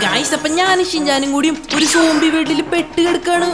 Guys അപ്പൊ ഞാനും ഷിൻജാനും കൂടിയും ഒരു സോംബി വീട്ടിൽ പെട്ട് കിടക്കാണ്.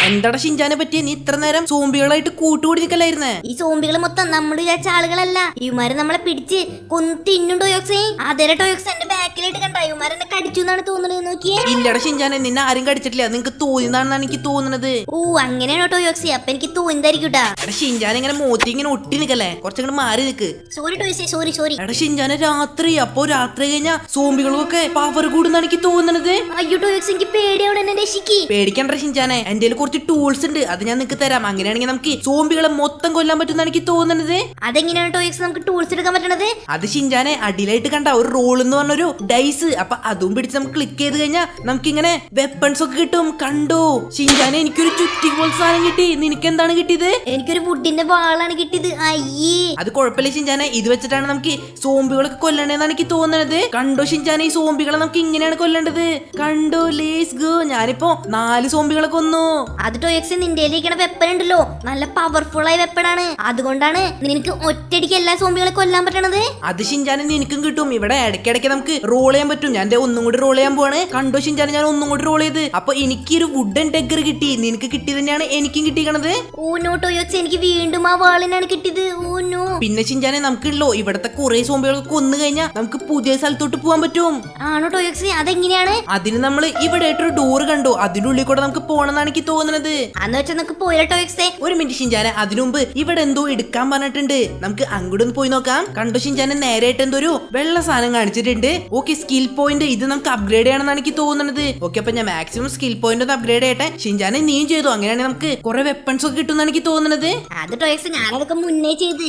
എന്താടാ ഷിൻജാനെ പറ്റിയ നീ ഇത്ര നേരം സോംബികളായിട്ട് കൂട്ടുകൂടി നിൽക്കലായിരുന്നേ? ഈ സോംബികൾ മൊത്തം നമ്മൾ വിചാരിച്ച ആളുകളല്ല. ഇവന്മാര് നമ്മളെ പിടിച്ച് കൊന്ന് തിന്നും ടോയോക്സേ. അതേ ടോയോക്സ് എന്റെ ബാക്കിലായിട്ട് കണ്ട ഇവന്മാരെന്നെ കടിച്ചു എന്നാണ് തോന്നുന്നത്. നോക്കിയേ. ഇല്ലടാ ഷിൻജാനെ, നിന്നെ ആരും കടിച്ചിട്ടില്ല. നിനക്ക് തോന്നിയതാണെന്നാണ് എനിക്ക് തോന്നുന്നത്. ഓ അങ്ങനെയാണോ ടോയോക്സി? അപ്പൊ എനിക്ക് തോന്നിയതായിരിക്കൂട്ടാ. എടാ ഷിൻജാൻ ഇങ്ങനെ മോത്തി ഇങ്ങനെ ഒട്ടി നിക്കല്ലേ, കുറച്ചങ്ങോട്ട് മാറി നിക്ക്. സോറി ടോയോക്സേ, സോറി സോറി. എടാ ഷിൻജാനെ രാത്രി രാത്രി കഴിഞ്ഞാ സോംബികൾക്കൊക്കെ പവർ കൂടുന്നാണ് എനിക്ക് തോന്നുന്നത്. അയ്യോ ടോയോക്സ്, എനിക്ക് പേടിയാണ്. എന്നെ രക്ഷിക്ക്. പേടിക്കണ്ട ഷിൻജാനെ, എന്റെ കുറച്ച് ടൂൾസ് ഉണ്ട്, അത് ഞാൻ നിനക്ക് തരാം. അങ്ങനെയാണെങ്കിൽ നമുക്ക് സോംബികളെ മൊത്തം കൊല്ലാൻ പറ്റുന്ന എനിക്ക് തോന്നുന്നത്. അതെങ്ങനെയാണ് ടോയോക്സ് നമുക്ക് ടൂൾസ് എടുക്കാൻ പറ്റണത്? അത് ഷിൻജാനെ അടിയിലായിട്ട് കണ്ട ഒരു റോൾ എന്ന് പറഞ്ഞൊരു ഡൈസ്, അപ്പൊ അതും പിടിച്ച് നമുക്ക് ക്ലിക്ക് ചെയ്ത് കഴിഞ്ഞാൽ നമുക്ക് ഇങ്ങനെ വെപ്പൺസ് ഒക്കെ കിട്ടും. കണ്ടോ ഷിൻജാനെ, എനിക്കൊരു ചുറ്റി പോൽ സാധനം കിട്ടി. നിനക്ക് എന്താണ് കിട്ടിയത്? എനിക്കൊരു വുഡിന്റെ വാളാണ് കിട്ടിയത്. അയ്യേ, അത് കുഴപ്പമില്ല ഷിൻജാനെ, ഇത് വെച്ചിട്ടാണ് നമുക്ക് സോംബികളൊക്കെ കൊല്ലണ്ടേന്നാണ് എനിക്ക് തോന്നുന്നത്. കണ്ടോ ഷിൻജാനെ, ഈ സോംബികളെ നമുക്ക് ഇങ്ങനെയാണ് കൊല്ലേണ്ടത്. കണ്ടോ, ലേറ്റ്സ് ഗോ. ഞാനിപ്പോ 4 സോംബികളെ കൊന്നു. അത് ടോയോക്സ് നിന്റെ വെപ്പൺ ഉണ്ടല്ലോ, നല്ല പവർഫുൾ ആയ വെപ്പൺ ആണ്. അതുകൊണ്ടാണ് നിനക്ക് ഒറ്റയടിക്ക് എല്ലാ സോംബികളെ കൊല്ലാൻ പറ്റണത്. അത് ഷിൻജാനെ നിനക്കും കിട്ടും. ഇവിടെ ഇടയ്ക്കിടയ്ക്ക് നമുക്ക് റോൾ ചെയ്യാൻ പറ്റും. ഞാൻ ഒന്നും കൂടി റോൾ ചെയ്യാൻ പോവാണ്. കണ്ടോ ഷിൻജാനെ, ഞാൻ ഒന്നും കൂടി റോൾ ചെയ്ത് അപ്പൊ എനിക്കൊരു വുഡൻ ഡെഗർ കിട്ടി. നിനക്ക് കിട്ടി തന്നെയാണ് എനിക്കും കിട്ടിയിരിക്കണത്. ഓ നോ ടോയോക്സ്, എനിക്ക് വീണ്ടും ആ വാളിനാണ് കിട്ടിയത്. Oh no. പിന്നെ ഷിൻജാനെ, നമുക്കുള്ളോ ഇവിടത്തെ കുറെ സോംബികളൊക്കെ കൊന്നു കഴിഞ്ഞാൽ നമുക്ക് പുതിയ സ്ഥലത്തോട്ട് പോകാൻ പറ്റും. ആണോ ടോയോക്സ്? അതെങ്ങനെയാണ്? അതിന് നമ്മൾ ഇവിടെ ആയിട്ടൊരു ഡോർ കണ്ടു, അതിന്റെ ഉള്ളിൽ കൂടെ നമുക്ക് പോണെന്നാണ് എനിക്ക് തോന്നുന്നത്. അന്ന് വെച്ചാൽ നമുക്ക് പോയാലോ ടോയോക്സേ? ഒരു മിനിറ്റ് ഷിൻജാനെ, അതിനു മുമ്പ് ഇവിടെ എന്തോ എടുക്കാൻ പറഞ്ഞിട്ടുണ്ട്. നമുക്ക് അങ്ങോട്ടൊന്ന് പോയി നോക്കാം. കണ്ടോ ഷിൻജാനെ, നേരെയായിട്ട് എന്തോ ഒരു വെള്ള സാധനം കാണിച്ചിട്ടുണ്ട്. Okay, skill point. ഇത് നമുക്ക് അപ്ഗ്രേഡ് ചെയ്യണമെന്നാണ് എനിക്ക് തോന്നുന്നത്. ഓക്കെ, അപ്പൊ ഞാൻ മാക്സിമം സ്കിൽ പോയിന്റ് ഒന്ന് അപ്ഗ്രേഡ് ചെയ്യട്ടെ. ഷിൻജാനെ നീയും ചെയ്തു. അങ്ങനെയാണെങ്കിൽ നമുക്ക് കുറെ വെപ്പൺസ് ഒക്കെ കിട്ടുമെന്നാണ് എനിക്ക് തോന്നുന്നത്. അത് ടോയോക്സ് ഞാനതൊക്കെ മുന്നേ ചെയ്ത്.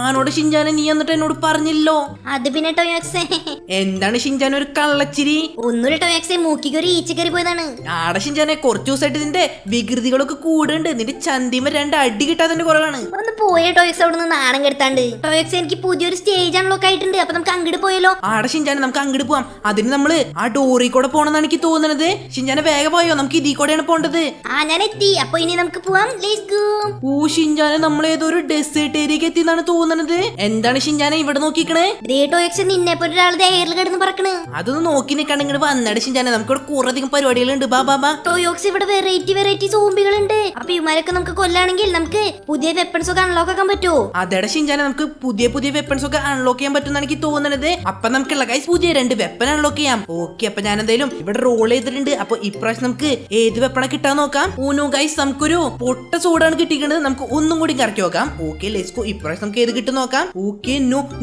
ആണോട് ഷിൻജാനെ, നീ എന്നിട്ട് എന്നോട് പറഞ്ഞില്ലോ. അത് പിന്നെ ടോയോക്സേ. എന്താണ് ഷിൻജാനെ ഒരു കള്ളച്ചിരി? ഒന്നുമില്ല ടോയോക്സേ, മൂക്കിക്ക് ഒരു ഈച്ച കയറി പോയതാണ്. ആടെ ഷിൻജാനെ, കുറച്ചു ദിവസമായിട്ട് നിന്റെ വികൃതികളൊക്കെ കൂടുണ്ട്. നിന്റെ ചന്തിമ 2 അടി കിട്ടാതെ കുറവാണ്. ഒന്ന് പോയ ടോയോക്സ് അവിടെ നിന്ന് നാണം കെടുത്താണ്ട്. ടോയോക്സ്, എനിക്ക് പുതിയൊരു സ്റ്റേജ് അൺലോക്ക് ആയിട്ടുണ്ട്. അപ്പൊ നമുക്ക് അങ്ങോട്ട് പോയല്ലോ. ആടെ ഷിൻജാനെ, നമുക്ക് അങ്ങോട്ട് പോവാം. അതിന് നമ്മള് ആ ഡോറിൽ കൂടെ പോണെന്നാണ് എനിക്ക് തോന്നുന്നത്. ഷിൻജാനെ വേഗം പോയോ, നമുക്ക് ഇതിൽ കൂടെയാണ് പോണ്ടത്. ഞാൻ എത്തി. അപ്പൊ ഇനി നമുക്ക് പോവാം. Let's go. ഓ ഷിൻജാനെ, നമ്മൾ ഏതൊരു ഡെസേർട്ട് ഏരിയക്ക് എത്തിയെന്നാണ് തോന്നുന്നത്. എന്താണ് ഷിൻജാനെ ഇവിടെ നോക്കിക്കണേ? ടോയോക്സ്, നിന്നെ പോലെ ഒരാൾ എയറിൽ കിടന്ന് പറക്കണ്. അതൊന്ന് നോക്കി നിൽക്കണ്ട, ഇങ്ങോട്ട് വന്നട ഷിൻജാനെ. നമുക്ക് ഇവിടെ കുറെ അധികം പരിപാടികളുണ്ട്. ബാ ബാ ബാ. ടോയോക്സ്, ഇവിടെ വെറൈറ്റി സോംബികളുണ്ട്. അപ്പൊ ഇവന്മാരൊക്കെ നമുക്ക് കൊല്ലാണെങ്കിൽ നമുക്ക് പുതിയ വെപ്പൺസ് ഒക്കെ അൺലോക്ക് ആക്കാൻ പറ്റുമോ? അതെടാ ഷിൻജാനെ, നമുക്ക് പുതിയ വെപ്പൺസ് ഒക്കെ അൺലോക്ക് ചെയ്യാൻ പറ്റുമെന്നാണ് എനിക്ക് തോന്നുന്നത്. അപ്പൊ നമുക്കുള്ള ഗൈസ് പുതിയ 2 വെപ്പൺ അൺലോക്ക് ചെയ്യാം. ഓക്കെ, അപ്പൊ ഞാൻ എന്തായാലും ഇവിടെ റോൾ ചെയ്തിട്ടുണ്ട്. അപ്പൊ ഇപ്രാവശ്യം നമുക്ക് ഏത് വെപ്പണ കിട്ടാൻ നോക്കാം. ഊനോ ഗൈസ്, നമുക്കൊരു പൊട്ട സോഡാണ് കിട്ടിക്കുന്നത്. നമുക്ക് ഒന്നും കൂടി കറക്കി നോക്കാം. Okay let's go. ഇപ്രാവശ്യം നമുക്ക് ഏത് കിട്ടും നോക്കാം. ഓക്കെ,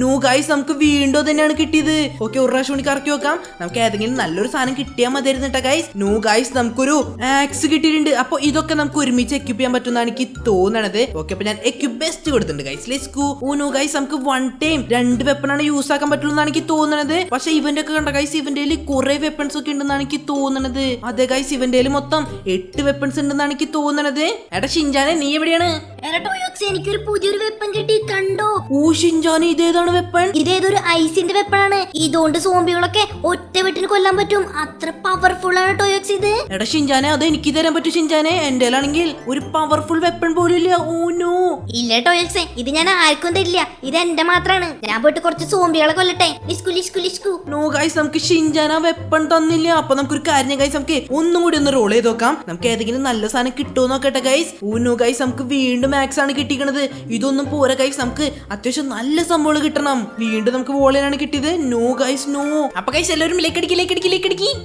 നോ ഗൈസ്, നമുക്ക് വീണ്ടും തന്നെയാണ് കിട്ടിയത്. ഓക്കെ, ഒരു പ്രാവശ്യം കൂടി കറക്കി നോക്കാം. നമുക്ക് ഏതെങ്കിലും നല്ലൊരു സാധനം കിട്ടിയാൽ മതിയായിരുന്നു കേട്ടോ ഗൈസ്. നോ ഗൈസ്, നമുക്കൊരു ആക്സ് കിട്ടിയിട്ടുണ്ട്. അപ്പൊ ഇതൊക്കെ നമുക്ക് ഒരുമിച്ച് എക്യൂപ്പ് ചെയ്യാൻ പറ്റുന്നതാണ് എനിക്ക് തോന്നണത്. ഓക്കെ, അപ്പൊ ഞാൻ എക്യൂപ്പ് ബെസ്റ്റ് കൊടുത്തിട്ടുണ്ട് ഗൈസ്. Let's go. ഊനോ ഗൈസ്, നമുക്ക് 1 ടൈം 2 വെപ്പണാണ് യൂസ് ആക്കാൻ പറ്റുള്ളൂ എന്നാണ് എനിക്ക് തോന്നുന്നത്. പക്ഷെ ഇവന്റെ ഒക്കെ കണ്ട ഗൈസ്, ഇവന്റെ കുറെ വെപ്പൺസ് ഒക്കെ ഉണ്ടെന്നാണ് എനിക്ക് തോന്നുന്നത്. അതെ ഗൈസ്, ഇവന്റെ മൊത്തം 8 വെപ്പൺസ് ഉണ്ടെന്നാണ് എനിക്ക് തോന്നുന്നത്. എടാ ഷിൻജാനെ, നീ എവിടെയാണ്? എനിക്കൊരു പുതിയൊരു വെപ്പൺ കിട്ടി. കണ്ടോ? ഓ ഷിൻജാനെ, ഇതേതാണ് വെപ്പൺ? ഇതേതൊരു ഐസിന്റെ വെപ്പണാണ്. ഇതുകൊണ്ട് സോംബികളൊക്കെ ഒറ്റ വെട്ടിന് കൊല്ലാൻ പറ്റും. അത്ര പവർഫുൾ ആണ് ടോയോക്സ് ഇത്. എടാ ഷിൻജാനെ, അത് എനിക്ക് തരാൻ പറ്റും ഷിൻജാനെ. എന്റെ ആണെങ്കിൽ ഒരു പവർഫുൾ വെപ്പൺ പോലും ഇല്ല. Oh no. ഇല്ല ടോയോക്സ്, ഇത് ഞാൻ ആർക്കും തരില്ല. ഇത് എന്റെ മാത്രാണ്. ഞാൻ പോയിട്ട് കുറച്ച് സോംബികളെ കൊല്ലട്ടെ. നോ ഗൈസ്, നമുക്ക് ഷിൻജാന വെപ്പൺ തന്നില്ല. അപ്പൊ നമുക്കൊരു കാര്യം ഗൈസ്, നമുക്ക് ഒന്നും കൂടി ഒന്ന് റോൾ ചെയ്ത് നോക്കാം. നമുക്ക് ഏതെങ്കിലും നല്ല സാധനം കിട്ടുമോ നോക്കട്ടെ ഗൈസ്. ഓ നോ ഗൈസ്, നമുക്ക് വീണ്ടും മാക്സ് ആണ് കിട്ടിക്കണത്. ഇതൊന്നും പോരാ ഗൈസ്, നമുക്ക് അത്യാവശ്യം നല്ല സംഭവങ്ങൾ കിട്ടണം. വീണ്ടും നമുക്ക് വോളിനാണ് കിട്ടിയത്. No guys, no. അപ്പൊ ഗൈസ് എല്ലാവരും ലേക്ക്.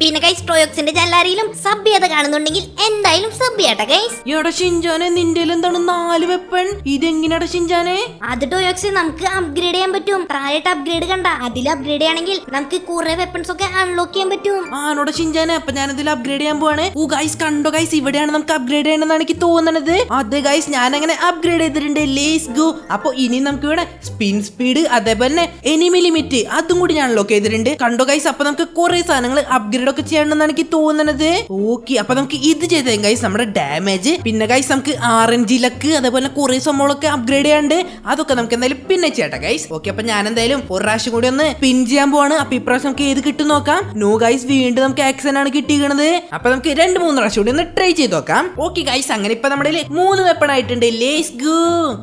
പിന്നെ ഗൈസ്, ടോയോക്സിന്റെ ചല്ലാരിയിലും സബ് ചെയ്ത് കാണുന്നുണ്ടെങ്കിൽ എന്തായാലും സബ് ചെയ്യട്ടെ ഗൈസ്. എടാ ഷിൻജാനെ, നിന്റെ എന്താണ് 4 വെപ്പൺ? ഇതെങ്ങനെയാടാ ഷിൻജാനെ? അത് ടോയോക്സ് നമുക്ക് അപ്ഗ്രേഡ് ചെയ്യാൻ പറ്റും. താഴെട്ട് അപ്ഗ്രേഡ് കണ്ട, അതിൽ അപ്ഗ്രേഡ് ചെയ്യണമെങ്കിൽ നമുക്ക് കുറെ വെപ്പൺസ് ഒക്കെ അൺലോക്ക് ചെയ്യാൻ പറ്റും. ആണോടാ ഷിൻജാനെ, അപ്പൊ ഞാൻ ഇതിൽ അപ്ഗ്രേഡ് ചെയ്യാൻ പോവാണ്. ഓ ഗൈസ്, കണ്ടോ ഗൈസ്, ഇവിടെയാണ് നമുക്ക് അപ്ഗ്രേഡ് ചെയ്യണമെന്നാണ് എനിക്ക് തോന്നുന്നത്. അതെ ഗൈസ്, ഞാൻ അങ്ങനെ അപ്ഗ്രേഡ് ചെയ്തിട്ടുണ്ട്. Lates go. അപ്പൊ ഇനി നമുക്ക് ഇവിടെ സ്പിൻ സ്പീഡ്, അതേപോലെ തന്നെ എനിമി ലിമിറ്റ്, അതും കൂടി ഞാൻ അൺലോക്ക് ചെയ്തിട്ടുണ്ട്. കണ്ടോ ഗൈസ്, അപ്പൊ നമുക്ക് കുറെ സാധനങ്ങൾ അപ്ഗ്രേഡ് ഒക്കെ ചെയ്യണമെന്നാണ് എനിക്ക് തോന്നുന്നത്. ഓക്കെ, അപ്പൊ നമുക്ക് ഇത് ചെയ്തേ ഗൈസ്, നമ്മുടെ ഡാമേജ്. പിന്നെ ഗൈസ്, നമുക്ക് RNG ലക്ക്, അതേപോലെ കുറെ സംഭവങ്ങളൊക്കെ അപ്ഗ്രേഡ് ചെയ്യാണ്ട്. അതൊക്കെ നമുക്ക് എന്തായാലും പിന്നെ ചെയ്യട്ടെ ഗൈസ്. ഓക്കെ, അപ്പൊ ഞാൻ എന്തായാലും ഒരു പ്രാവശ്യം കൂടി ഒന്ന് പിൻ ചെയ്യാൻ പോവാണ്. അപ്പൊ ഇപ്രാവശ്യം നമുക്ക് ഏത് കിട്ടും നോക്കാം. നോ ഗൈസ്, വീണ്ടും നമുക്ക് ആക്സൻ ആണ് കിട്ടിയിരിക്കുന്നത്. അപ്പൊ നമുക്ക് 2-3 പ്രാവശ്യം കൂടി ഒന്ന് ട്രൈ ചെയ്ത് നോക്കാം. ഓക്കെ ഗൈസ്, അങ്ങനെ ഇപ്പൊ നമ്മുടെ 3 വെപ്പൺ ആയിട്ടുണ്ട്. Lates go.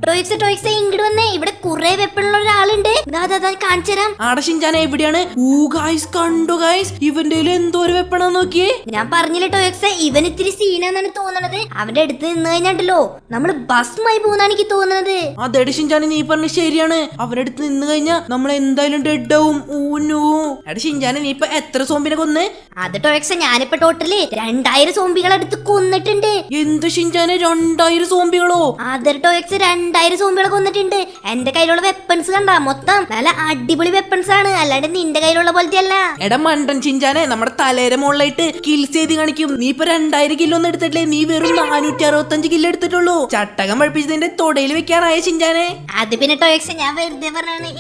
ടോയ്ക്സ് ഇങ്ങോട്ട് വന്നേ. ഇവിടെ കുറെ വെപ്പണുള്ള ഒരാളുണ്ട്. കാണിച്ചു തരാം. ആടെ ഷിൻചാൻ എവിടെയാണ്? ഗായ്സ് കണ്ടു ഗായ്സ്, ഇവന്റെ എന്തോ ഒരു വെപ്പണ നോക്കിയേ. ഞാൻ പറഞ്ഞില്ലേ ടോയ്ക്സ്, ഇവൻ ഇത്തിരി സീനാന്നാണ് തോന്നണത്. അവന്റെ അടുത്ത് നിന്ന് കഴിഞ്ഞാണ്ടല്ലോ നമ്മള് ഭസ്മായി പോകുന്നാണ് എനിക്ക് തോന്നുന്നത്. അതെ ഷിൻചാൻ, നീ പറഞ്ഞ ശരിയാണ്. അവന്റെ അടുത്ത് നിന്ന് കഴിഞ്ഞാ നമ്മൾ എന്തായാലും ഡെഡ് ആവും. എടാ ഷിൻചാൻ, നീ ഇപ്പൊ എത്ര സോംബിനെ കൊന്ന്? അത് ടോയ്ക്സ്, ഞാനിപ്പോ ടോട്ടല് 2000 സോംബികളെ അടുത്ത് കൊന്നിട്ടുണ്ട്. എന്ത് ഷിൻചാന്, 2000 സോംബികളോ? അതർ ടോയ്ക്സ് 2000 സോംബികളെ കൊന്നിട്ടുണ്ട്. എന്റെ കയ്യിലുള്ള വെപ്പൺസ് കണ്ടാ, മൊത്തം നല്ല അടിപൊളി വെപ്പൺസ് ആണ്, അല്ലാണ്ട് നിന്റെ കയ്യിലുള്ള പോലത്തെ അല്ല. എടാ മണ്ടൻ ഷിൻചാനെ, നമ്മുടെ തലേരെ മുകളിലായിട്ട് കിൽസ് ചെയ്ത് കാണിക്കും. നീ ഇപ്പൊ 2000 കിലോ ഒന്നും എടുത്തിട്ടില്ലേ, നീ വെറും 465 കിലോ എടുത്തിട്ടുള്ളൂ. ചട്ടകം പഴിപ്പിച്ചതിന്റെ തൊടയിൽ വെക്കാനായ ഷിൻചാനെ. അത് പിന്നെ ടോയ്ക്സ്, ഞാൻ വെറുതെ പറഞ്ഞാണ്.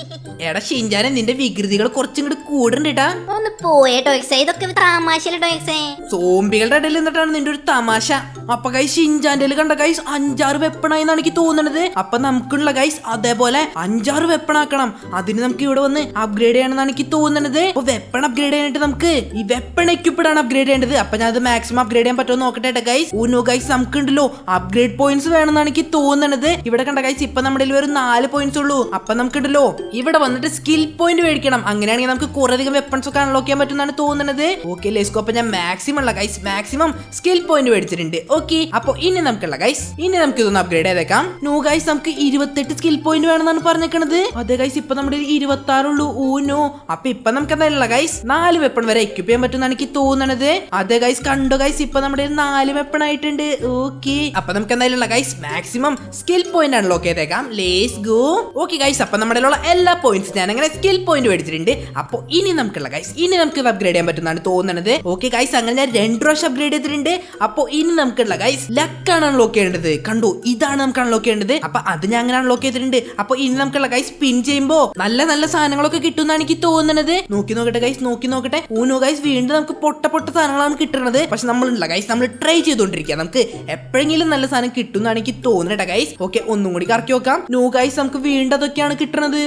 എടാ ഷിൻചാനെ, നിന്റെ വികൃതികൾ കുറച്ചും കൂടി കൂടുണ്ടാ. ഒന്ന് പോയേ ടോയ്ക്സ്, ഇതൊക്കെ തമാശയല്ലേ ടോയ്ക്സ്. സോംബികളുടെ ഇടയിൽ നിന്നിട്ടാണ് നിന്റെ ഒരു തമാശ. അപ്പൊ ഗൈസ്, ഷിൻചാന്റെ കണ്ട ഗൈസ് 5-6 വെപ്പണായി എന്നാണ് എനിക്ക് തോന്നുന്നത്. അപ്പൊ നമുക്കുള്ള ഗൈസ് അതേപോലെ 5-6 വെപ്പണാക്കണം. അതിന് നമുക്ക് ഇവിടെ വന്ന് അപ്ഗ്രേഡ് ചെയ്യണമെന്നാണ് എനിക്ക് തോന്നുന്നത്. അപ്പൊ വെപ്പൺ അപ്ഗ്രേഡ് ചെയ്യാനായിട്ട് നമുക്ക് ഈ വെപ്പൺ എക്യുപ്ഡ് ആണ് അപ്ഗ്രേഡ് ചെയ്യേണ്ടത്. അപ്പൊ ഞാൻ അത് മാക്സിമം അപ്ഗ്രേഡ് ചെയ്യാൻ പറ്റുമോ നോക്കട്ടെ ഗൈസ്. ഗൈസ്, നമുക്കുണ്ടല്ലോ അപ്ഗ്രേഡ് പോയിന്റ്സ് വേണമെന്നാണ് എനിക്ക് തോന്നുന്നത്. ഇവിടെ കണ്ട ഗൈസ്, ഇപ്പൊ നമ്മുടെ വെറും 4 പോയിന്റ്സ് ഉള്ളൂ. അപ്പൊ നമുക്കുണ്ടല്ലോ ഇവിടെ വന്നിട്ട് സ്കിൽ പോയിന്റ് മേടിക്കണം. അങ്ങനെയാണെങ്കിൽ നമുക്ക് കുറെ അധികം വെപ്പൺസ് ഒക്കെ അൺലോക്ക് ചെയ്യാൻ പറ്റുന്നതാണ് തോന്നുന്നത്. ഓക്കെ ലെസ്കോ, അപ്പൊ ഞാൻ മാക്സിമം ഉള്ള ഗൈസ് മാക്സിമം സ്കിൽ പോയിന്റ് മേടിച്ചിട്ടുണ്ട്. ഓക്കെ, അപ്പൊ ഇനി നമുക്കുള്ള ഗൈസ്, ഇനി നമുക്ക് ഇതൊന്ന് അപ്ഗ്രേഡ് ചെയ്തേക്കാം. ഗൈസ്, നമുക്ക് 28 സ്കിൽ പോയിന്റ് വേണമെന്നാണ് പറഞ്ഞേക്കണത്. അതെ ഗൈസ്, ഇപ്പൊ നമ്മുടെ 26 ഉള്ളൂ. അപ്പൊ ഇപ്പൊ നമുക്ക് എന്തായാലും ഗൈസ് 4 വെപ്പൺ വരെ എക്യൂപ്പ് ചെയ്യാൻ പറ്റുമെന്നാണ് എനിക്ക് തോന്നുന്നത്. അതെ ഗൈസ്, കണ്ടോ ഗൈസ്, ഇപ്പൊ നമ്മുടെ 4 വെപ്പൺ ആയിട്ടുണ്ട്. ഓക്കെ, അപ്പൊ നമുക്ക് എന്തായാലും guys maximum skill point unlock ചെയ്തേക്കാം. Let's go. ഓക്കെ ഗൈസ്, അപ്പൊ നമ്മുടെ എല്ലാ പോയിന്റ്സ് ഞാൻ അങ്ങനെ സ്കിൽ പോയിന്റ് മേടിച്ചിട്ടുണ്ട്. അപ്പൊ ഇനി നമുക്കുള്ള ഗൈസ്, ഇനി നമുക്ക് അപ്ഗ്രേഡ് ചെയ്യാൻ പറ്റുന്നതാണ് തോന്നുന്നത്. ഓക്കെ ഗൈസ്, അങ്ങനെ ഞാൻ 2 പ്രാവശ്യം അപ്ഗ്രേഡ് ചെയ്തിട്ടുണ്ട്. അപ്പൊ ഇനി നമുക്കുള്ള ഗൈസ് ലക്കാണ് അൺലോക്ക് ചെയ്യേണ്ടത്. കണ്ടു, ഇതാണ് നമുക്ക് അൺലോക്ക് ചെയ്യേണ്ടത്. അപ്പൊ അത് ഞാൻ അങ്ങനെ അൺലോക്ക് ചെയ്തിട്ടുണ്ട്. അപ്പൊ ഇനി നമുക്കുള്ള ഗൈസ് സ്പിൻ ചെയ്യുമ്പോ നല്ല നല്ല സാധനങ്ങളൊക്കെ കിട്ടുമെന്നാണ് എനിക്ക് തോന്നുന്നത്. നോക്കി നോക്കട്ടെ ഗൈസ്, നോക്കി നോക്കട്ടെ. ഗൈസ്, വീണ്ടും നമുക്ക് പൊട്ട സാധനങ്ങളാണ് കിട്ടുന്നത്. പക്ഷെ നമ്മളുള്ള ഗൈസ് നമ്മൾ ട്രൈ ചെയ്തോണ്ടിരിക്കുക. നമുക്ക് എപ്പോഴെങ്കിലും നല്ല സാധനം കിട്ടുമെന്നാണ് എനിക്ക് തോന്നുന്നത് ഗൈസ്. ഓക്കെ, ഒന്നും കൂടി കറക്കി നോക്കാം. ഗൈസ്, നമുക്ക് വീണ്ടും അതൊക്കെയാണ് കിട്ടുന്നത്.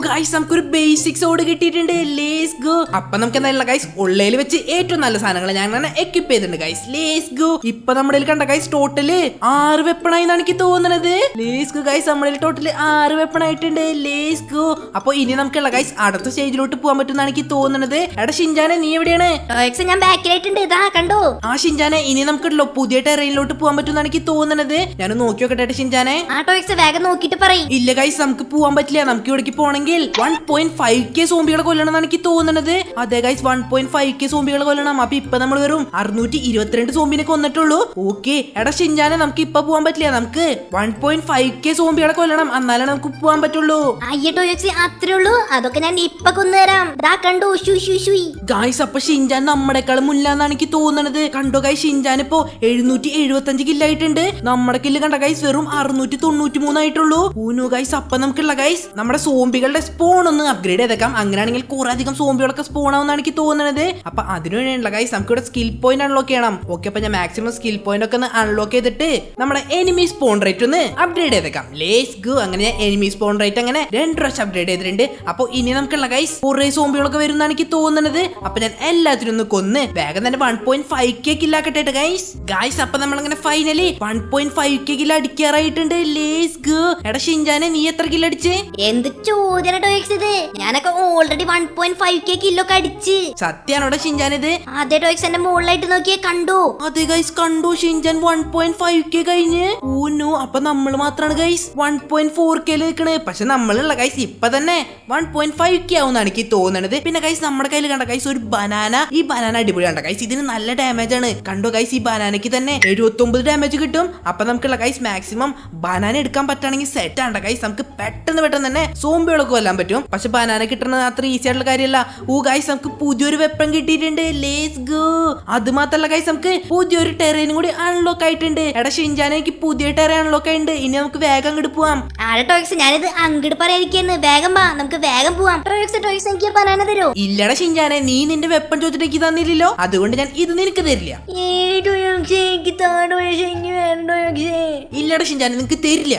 ഗൈസ്, നമുക്കൊരു ബേസിക് സോഡ് കിട്ടിയിട്ടുണ്ട്. Lates go. അപ്പൊ നമുക്ക് എന്തായാലും ഗൈസ് ഉള്ളതിൽ വെച്ച് ഏറ്റവും നല്ല സാധനങ്ങൾ ഞാൻ എക്യുപ്പ് ചെയ്തിട്ടുണ്ട് ഗൈസ്. Lates go. ഇപ്പൊ നമ്മുടെ കണ്ട ഗൈസ് ടോട്ടല് 6 വെപ്പണായി എന്നാണ് എനിക്ക് തോന്നുന്നത്. ലേറ്റ്സ് ഗോ ഗൈസ്, നമ്മുടെ ടോട്ടല് 6 വെപ്പൺ ആയിട്ടുണ്ട്. Lates go. അപ്പൊ ഇനി നമുക്കുള്ള ഗൈസ് അടുത്ത സ്റ്റേജിലോട്ട് പോകാൻ പറ്റുമെന്നാണ് എനിക്ക് തോന്നുന്നത്. എടാ ഷിൻചാനെ, നീ എവിടെയാണ്? ഞാൻ ബാക്കിലായിട്ടുണ്ട്. ഇതാ കണ്ടോ? ഷിൻചാനെ, ഇനി നമുക്കുള്ളൂ പുതിയ ടെറൈനിലോട്ട് പോകാൻ പറ്റുമെന്നാണ് എനിക്ക് തോന്നുന്നത്. ഞാൻ നോക്കി നോക്കട്ടെ ഷിൻചാനെ. വേഗം നോക്കിട്ട് പറയും. ഇല്ല ഗൈസ്, നമുക്ക് പോകാൻ പറ്റില്ല. നമുക്ക് ഇവിടേക്ക് പോകണമെങ്കിൽ 1.5k സോംബികളെ കൊല്ലണം എന്നാണ് എനിക്ക് തോന്നുന്നത്. അതെ ഗൈസ്, 1.5k സോംബികളെ കൊല്ലണം. അപ്പൊ ഇപ്പൊ നമ്മൾ വെറും 622 സോംബിനെ കൊന്നിട്ടുള്ളൂ. ഓക്കെ, എടാ ഷിൻചാനെ, നമുക്ക് ഇപ്പൊ പോകാൻ പറ്റില്ല. നമുക്ക് 1.5k സോംബികളെ കൊല്ലണം, എന്നാലേ നമുക്ക് പോകാൻ പറ്റുള്ളൂ. അത്രേ ഉള്ളൂ. അതൊക്കെ ഞാൻ ഇപ്പൊ കൊന്നുതരാം. ഗൈസ്, അപ്പൊ ഷിൻചാൻ നമ്മളെക്കാളും മുന്നിലാന്നാണ് എനിക്ക് തോന്നുന്നത്. കണ്ടോ ഗൈസ്, ഷിൻചാൻ ഇപ്പൊ 775 കില്ലായിട്ടുണ്ട്. നമ്മുടെ കില്ല് കണ്ട ഗൈസ് വെറും 693 ആയിട്ടുള്ളൂ. ഗൈസ്, അപ്പൊ നമുക്കുള്ള ഗൈസ് നമ്മുടെ സോംബികളുടെ സ്പോൺ ഒന്ന് അപ്ഗ്രേഡ് ചെയ്തേക്കാം. അങ്ങനെയാണെങ്കിൽ കുറെ അധികം സോംബികളൊക്കെ സ്പോൺ ആവുന്നതാണ് എനിക്ക് തോന്നുന്നത്. അപ്പൊ അതിനു വേണ്ടിയുള്ള ഗൈസ് നമുക്ക് ഇവിടെ സ്കിൽ പോയിന്റ് അൺലോക്ക് ചെയ്യണം. ഓക്കെ, അപ്പൊ ഞാൻ മാക്സിമം സ്കിൽ പോയിന്റ് ഒക്കെ ഒന്ന് അൺലോക്ക് ചെയ്തിട്ട് നമ്മുടെ എനിമി സ്പോൺ റേറ്റ് ഒന്ന് അപ്ഗ്രേഡ് ചെയ്തേക്കാം. Let's go. അങ്ങനെ എനിമി സ്പോൺ റേറ്റ് അങ്ങനെ 2 പ്രാവശ്യം അപ്ഗ്രേഡ് ചെയ്തിട്ടുണ്ട്. അപ്പൊ ഇനി നമുക്കുള്ള ഗൈസ് കുറെ സോംബികളൊക്കെ വരുന്നതാണ് എനിക്ക് തോന്നുന്നത്. അപ്പൊ ഞാൻ എല്ലാത്തിനും ഒന്ന് കൊന്ന് വേഗം തന്നെ 1.5k കില്ലാക്കട്ടെ ഗൈസ്. അപ്പൊ നമ്മളങ്ങനെ ഫൈനലി 1.5k കില്ല അടിക്കാറായിട്ടുണ്ട്. Let's go. എടാ ഷിൻചാനെ, നീ എത്ര കില്ല അടിച്ച്? എന്ത് ചോദ്യം ഇത്? ഞാനൊക്കെ ഓൾറെഡി 1.5k കിലോ ഒക്കെ അടിച്ച്. സത്യാണോടാ ഷിൻചാൻ ഇത്? അതെ ടോയ്ക്സ്, എന്റെ മുകളിലായിട്ട് നോക്കിയേ, കണ്ടു. അതെ ഗൈസ്, കണ്ടു. ഷിൻചാൻ 1.5k കഴിഞ്ഞ്. അപ്പൊ നമ്മൾ മാത്രാണ് ഗൈസ് 1.4k നിൽക്കണേ. പക്ഷെ നമ്മളുള്ള ഗൈസ് ഇപ്പൊ തന്നെ 1.5k ആവുന്നാണ് എനിക്ക് തോന്നുന്നത്. പിന്നെ ഗൈസ് നമ്മുടെ കയ്യിൽ കണ്ട ഗൈസ് ഒരു ബനാന. ഈ ബനാന അടിപൊളിയാണ് ഗൈസ്. ഇതിന് നല്ല ഡാമേജ് ആണ്. കണ്ടോ ഗൈസ്, ഈ ബനാനയ്ക്ക് തന്നെ 79 ഡാമേജ് കിട്ടും. അപ്പൊ നമുക്കുള്ള ഗൈസ് മാക്സിമം ബനാന എടുക്കാൻ പറ്റുകയാണെങ്കിൽ സെറ്റ് ആണ് ഗൈസ്. നമുക്ക് പെട്ടെന്ന് തന്നെ സോംബികളൊക്കെ കൊല്ലാൻ പറ്റും. പക്ഷെ ബനാന കിട്ടുന്നത് അത്ര ഈസി ആയിട്ടുള്ള കാര്യമല്ല. ഗൈസ്, നമുക്ക് പുതിയൊരു വെപ്പൺ കിട്ടിയിട്ടുണ്ട്. Lates go. അത് മാത്രല്ല ഗൈസ്, നമുക്ക് പുതിയൊരു ടെറൈനും കൂടി അൺലോക്ക് ആയിട്ടുണ്ട്. എടാ ഷിൻചാനെ, എനിക്ക് പുതിയ ടെറൈൻ അൺലോക്ക് ആയിട്ടുണ്ട്. ഇനി നമുക്ക് വേഗം അങ്ങോട്ട് പോവാം. ഞാനിത് അങ്ങോട്ട് പറയാതിരിക്കുന്നു. വേഗം വാ, നമുക്ക് വേഗം പോവാം. എനിക്ക് ബനാന തരോ? ഇല്ലടാ ഷിൻചാനെ, നീ നിന്റെ വെപ്പൺ ചോദിച്ചിട്ട് എനിക്ക് തന്നില്ലല്ലോ. അതുകൊണ്ട് ഞാൻ ഇത് നിനക്ക് തരില്ല. ടോയോക്സേ എനിക്ക് താടോയോക്സേ എനിക്ക് വേണം ടോയോക്സേ. ഇല്ലടാ ഷിൻചാനെ നിനക്ക് തരില്ല.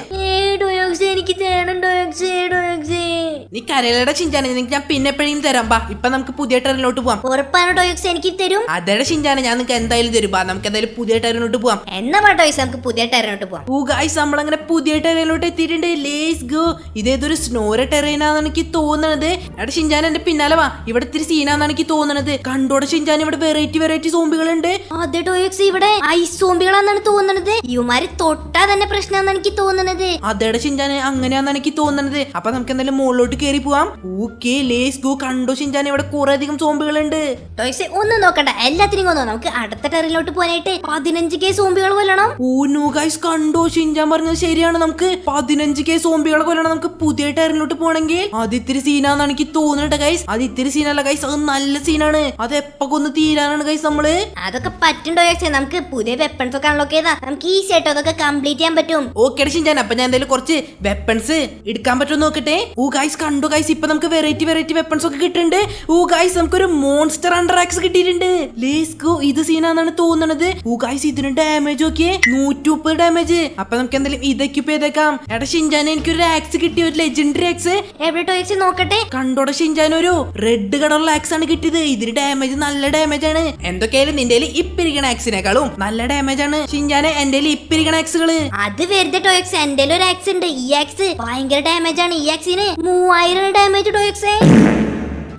ടോയോക്സേ എനിക്ക് തേണം ടോയോക്സേ ടോയോക്സേ. നീ കരയിലടാ ഷിൻചാനെ, നിനക്ക് ഞാൻ പിന്നെ എപ്പോഴും തരാം. ബാ ഇപ്പൊ നമുക്ക് പുതിയ ടയറിലോട്ട് പോവാം. ഉറപ്പാണ് ടോയോക്സേ എനിക്ക് തരും. അതേടാ ഷിൻചാനെ ഞാൻ നിനക്ക് എന്തായാലും തരും. ബാ നമുക്ക് എന്തായാലും പുതിയ ടയറിലോട്ട് പോവാം. എന്നാ ടോയോക്സേ നമുക്ക് പുതിയ ടയറിനോട്ട് പോവാം. ഓ ഗൈസ് നമ്മളങ്ങനെ പുതിയ ടെറയിലോട്ട് എത്തിയിട്ടുണ്ട്. Lates go. ഇതേതൊരു സ്നോര ടെറൈനാന്ന് എനിക്ക് തോന്നണത്. എടാ ഷിൻചാൻ എന്റെ പിന്നാലെ വാ, ഇവിടെ ഇത്തിരി സീനാന്ന് എനിക്ക് തോന്നണത്. കണ്ടോടെ ഷിൻചാൻ ഇവിടെ വെറൈറ്റി സോംബികളുണ്ട്. അതെ ടോയോക്സേ ഇവിടെ ഐസ് സോംബികളാന്നാണ് തോന്നണത്. ഇവന്മാര് തൊട്ടാ തന്നെ പ്രശ്നമാണെന്ന് എനിക്ക് തോന്നണത്. അതേടെ ഷിൻചാൻ അങ്ങനെയാന്ന് എനിക്ക് തോന്നണത്. അപ്പൊ നമുക്ക് എന്തായാലും മുകളിലോട്ട് കയറി പോവാം. Okay lates go. കണ്ടോ ഷിൻചാൻ ഇവിടെ കുറെ അധികം സോംബികളുണ്ട്. ടോയോക്സേ ഒന്നും നോക്കണ്ട, എല്ലാത്തിനും കൊന്നോ. നമുക്ക് അടുത്ത ടെററിലോട്ട് പോകാനായിട്ട് 15K സോംബികൾ കൊല്ലണം. ഓ നോ ഗൈസ് കണ്ടോ ഷിൻചാൻ പറഞ്ഞത് ശരിയാണ്. നമുക്ക് 15K സോംബികളെ കൊല്ലണം നമുക്ക് പുതിയ ടയറിലോട്ട് പോകണമെങ്കിൽ. അത് ഇത്തിരി സീനാന്ന് എനിക്ക് തോന്നുന്നുണ്ട് ഗൈസ്. അത് ഇത്തിരി സീനല്ല ഗൈസ്, അത് നല്ല സീനാണ്. അത് എപ്പോ കൊന്ന് തീരാനാണ് ഗൈസ് നമ്മള്. അതൊക്കെ പറ്റും ടോയോക്സേ. നമുക്ക് പുതിയ വെപ്പൺസ് ഒക്കെ അൺലോക്ക് ചെയ്താ നമുക്ക് ഈസി ആയിട്ട് അതൊക്കെ കംപ്ലീറ്റ് ചെയ്യാൻ പറ്റും. ഓക്കെ ഷിൻചാൻ അപ്പൊ ഞാൻ എന്തായാലും കുറച്ച് വെപ്പൺസ് എടുക്കാൻ പറ്റുമോ നോക്കട്ടെ. ഓ ഗൈസ് കണ്ടു ഗൈസ് ഇപ്പൊ നമുക്ക് വെറൈറ്റി വെപ്പൺസ് ഒക്കെ കിട്ടുന്നുണ്ട്. ഓ ഗൈസ് നമുക്കൊരു മോൺസ്റ്റർ അണ്ടർ ആക്സ് കിട്ടിയിട്ടുണ്ട്. Lates go. ഇത് സീനാന്നാണ് തോന്നുന്നത്. ഓ ഗൈസ് ഇതിന് ഡാമേജ് ഒക്കെ 130 ഡാമേജ്. അപ്പൊ നമുക്ക് എന്തായാലും ഇത് എക്യുപ്പ് ചെയ്തേക്കാം. എടാ ഷിൻചാൻ എനിക്കൊരു ആക്സ് കിട്ടി, ഒരു ലെജൻഡറി ആക്സ്. എവിടെ ടോയോക്സേ നോക്കട്ടെ. കണ്ടോടെ ഷിൻചാൻ ഒരു റെഡ് കളറുള്ള ആക്സ് ആണ് കിട്ടിയത്. ഇതിന് ഡാമേജ് നല്ല ഡാമേജ് ആണ്. എന്തൊക്കെയായാലും നിന്റെ ഇപ്പിരിക്കണ ആക്സിനേക്കാളും നല്ല ഡാമേജ് ആണ് ഷിൻചാനെ എന്റെ ഇപ്പിരിക്കണ ആക്സുകള്. അത് വെറുതെ ടോയോക്സേ. എന്റെ ഒരു ആക്സ് ഉണ്ട്. ഈ ആക്സ് ഭയങ്കര ഡാമേജ് ആണ്. ഈ ആക്സിന് 3000 ഡാമേജ് ടോയോക്സേ.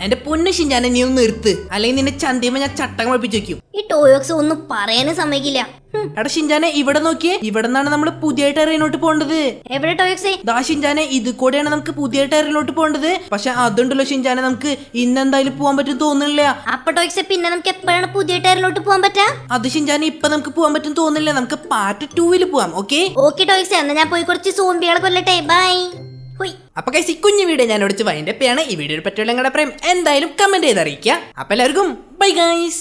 എന്റെ പൊന്ന് ഷിൻചാനെ നീ ഒന്ന് നിർത്ത്, അല്ലെങ്കിൽ നിന്നെ ചന്തിയുമ്പോ ഞാൻ ചട്ടം കുഴപ്പിച്ചു വെക്കും. ഈ ടോയോക്സ് ഒന്നും പറയാനും സമ്മതിക്കില്ല. എടാ ഷിൻചാനെ ഇവിടെ നോക്കിയേ, ഇവിടെ നിന്നാണ് നമ്മൾ പുതിയ ടയറിലോട്ട് പോകേണ്ടത്. എവിടെ ടോയോക്സേ? ദാ ഷിൻചാനെ ഇത് കൂടെയാണ് നമുക്ക് പുതിയ ടയറിലോട്ട് പോകേണ്ടത്. പക്ഷെ അതുണ്ടല്ലോ ഷിൻചാനെ നമുക്ക് ഇന്നെന്തായാലും പോകാൻ പറ്റും തോന്നുന്നില്ല. അപ്പൊ ടോയോക്സേ പിന്നെ നമുക്ക് എപ്പോഴാണ് പുതിയ ടയറിലോട്ട് പോകാൻ പറ്റാ? അത് ഷിൻചാനെ ഇപ്പൊ നമുക്ക് പോകാൻ പറ്റും തോന്നുന്നില്ല. നമുക്ക് പാർട്ട് 2 പോവാം. ഓക്കെ ഓക്കെ ടോയോക്സേ, എന്നാ ഞാൻ പോയി കുറച്ച് സോംബികളെ കൊല്ലട്ടെ. ബൈ. അപ്പൊ ഗൈസ് ഈ കുഞ്ഞു വീഡിയോ ഞാൻ ഒടിച്ച് വൈൻഡപ്പ് ചെയ്യാണ്. ഈ വീഡിയോയെ പറ്റിയുള്ള നിങ്ങളുടെ അഭിപ്രായം എന്തായാലും കമന്റ് ചെയ്ത് അറിയിക്കുക. അപ്പൊ എല്ലാവർക്കും ബൈ ഗൈസ്.